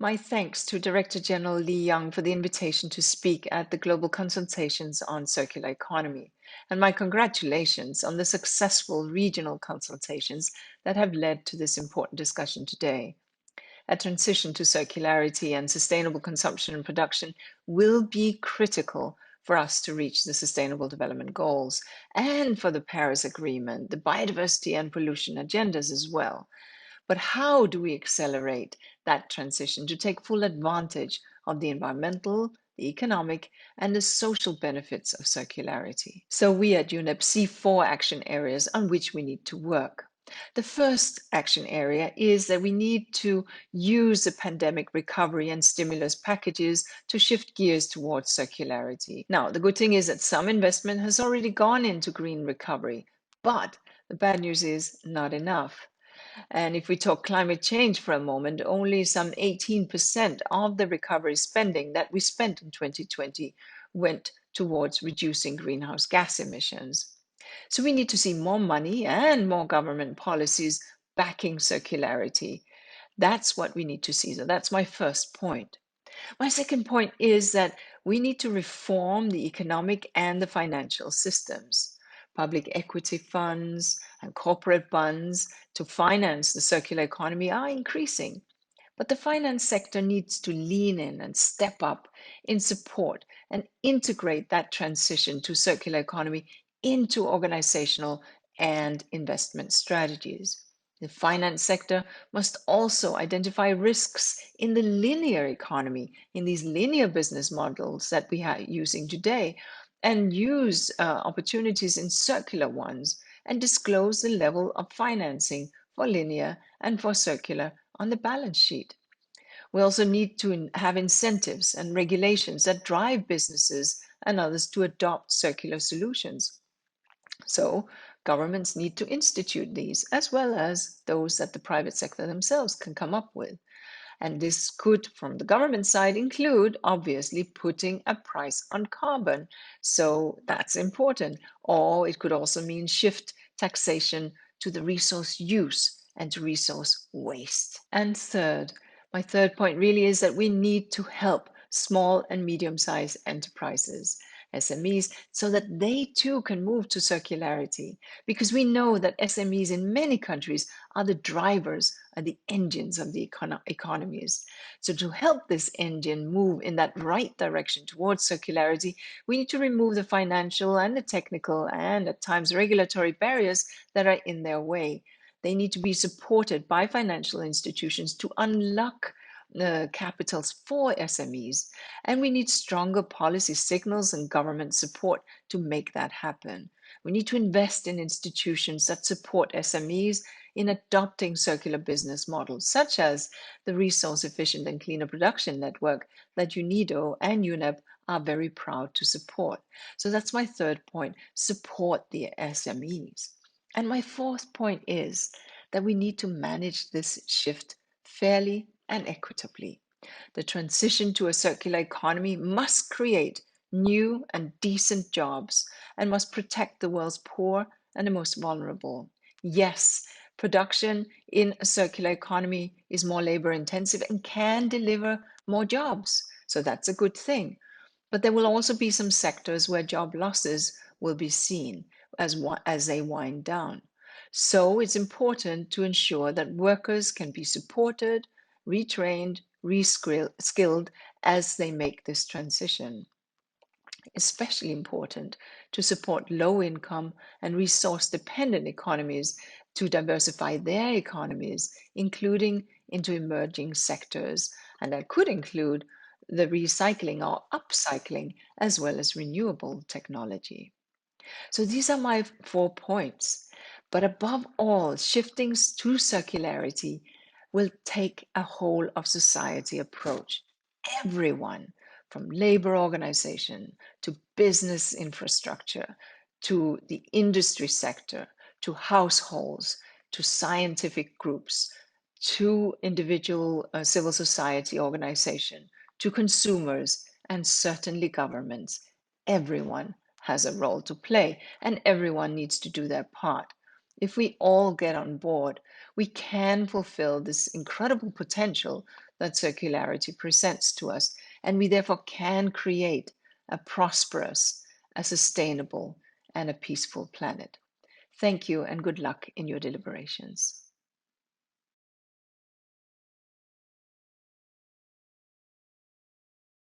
My thanks to Director General Li Yang for the invitation to speak at the Global Consultations on Circular Economy, and my congratulations on the successful regional consultations that have led to this important discussion today. A transition to circularity and sustainable consumption and production will be critical for us to reach the Sustainable Development Goals and for the Paris Agreement, the biodiversity and pollution agendas as well. But how do we accelerate that transition to take full advantage of the environmental, the economic, and the social benefits of circularity? So we at UNEP see four action areas on which we need to work. The first action area is that we need to use the pandemic recovery and stimulus packages to shift gears towards circularity. Now, the good thing is that some investment has already gone into green recovery, but the bad news is not enough. And if we talk climate change for a moment, only some 18% of the recovery spending that we spent in 2020 went towards reducing greenhouse gas emissions. So we need to see more money and more government policies backing circularity. That's what we need to see. So that's my first point. My second point is that we need to reform the economic and the financial systems. Public equity funds and corporate bonds to finance the circular economy are increasing, but the finance sector needs to lean in and step up in support and integrate that transition to circular economy into organizational and investment strategies. The finance sector must also identify risks in the linear economy, in these linear business models that we are using today, and use opportunities in circular ones and disclose the level of financing for linear and for circular on the balance sheet. We also need to have incentives and regulations that drive businesses and others to adopt circular solutions. So, governments need to institute these as well as those that the private sector themselves can come up with. And this could, from the government side, include obviously putting a price on carbon. So that's important. Or it could also mean shift taxation to the resource use and to resource waste. And third, my third point really is that we need to help small and medium-sized enterprises. SMEs, so that they too can move to circularity. Because we know that SMEs in many countries are the drivers, are the engines of the economies. So, to help this engine move in that right direction towards circularity, we need to remove the financial and the technical and at times regulatory barriers that are in their way. They need to be supported by financial institutions to unlock capitals for SMEs. And we need stronger policy signals and government support to make that happen. We need to invest in institutions that support SMEs in adopting circular business models, such as the Resource Efficient and Cleaner Production Network that UNIDO and UNEP are very proud to support. So that's my third point, support the SMEs. And my fourth point is that we need to manage this shift fairly and equitably. The transition to a circular economy must create new and decent jobs and must protect the world's poor and the most vulnerable. Yes, production in a circular economy is more labor intensive and can deliver more jobs. So that's a good thing. But there will also be some sectors where job losses will be seen as they wind down. So it's important to ensure that workers can be supported, retrained, reskilled as they make this transition. Especially important to support low income and resource dependent economies to diversify their economies, including into emerging sectors. And that could include the recycling or upcycling as well as renewable technology. So these are my 4 points. But above all, shifting to circularity will take a whole of society approach. Everyone, from labor organization to business infrastructure, to the industry sector, to households, to scientific groups, to individual civil society organization, to consumers, and certainly governments. Everyone has a role to play, and everyone needs to do their part. If we all get on board, we can fulfill this incredible potential that circularity presents to us, and we therefore can create a prosperous, a sustainable, and a peaceful planet. Thank you and good luck in your deliberations.